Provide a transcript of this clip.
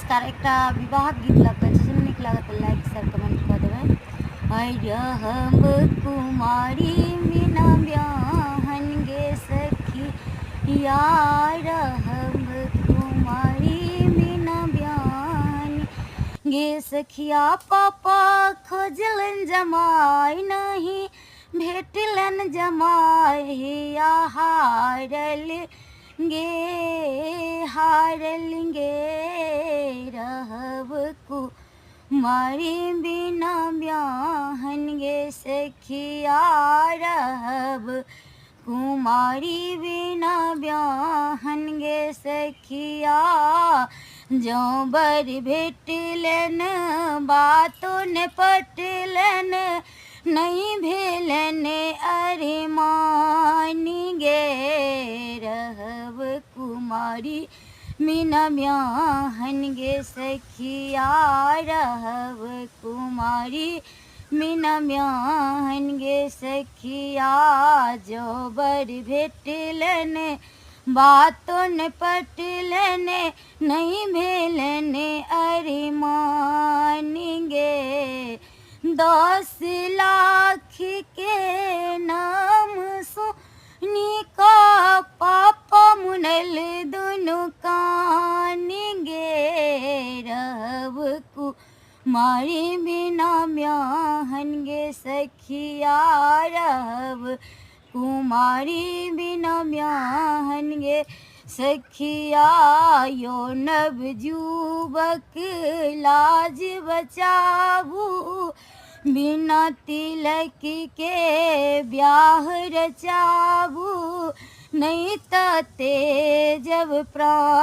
नमस्कार। एकटा विवाह गीत लग जैसे निक लागत लाइक शेयर कमेंट कर देवे। हम कुमारी मीना ब्याहन गे सखी यार, हम कुमारी मीना ब्याहन गे सखिया। पापा खोजलन जमाई नहीं भेटलन जमाई, हारल गे रहब कुमारी बिना ब्याहन गे सखिया, रहब कुमारी बिना ब्याहन गे सखिया। जो बर भेटलन बातों ने पटलन, नहीं भेलन अरे मानी गे रहब कुमारी मीना ब्याहन गे सखिया, रहब कुमारी मीना ब्याहन गे सखिया। जो बर भेटलन बातों ने पटलन, नहीं भेलन अरे मानी गे। 10 लाख के नाम सुनी का पापा मुनल दुनु कान गे, रहब कुमारी बिना ब्याहन गे सखिया, रहब कुमारी बिना ब्याहन गे सखिया। यो नव जुबक लाज बचाबू, बिना तिलक के ब्याह रचाबू, नहीं ते जब प्राण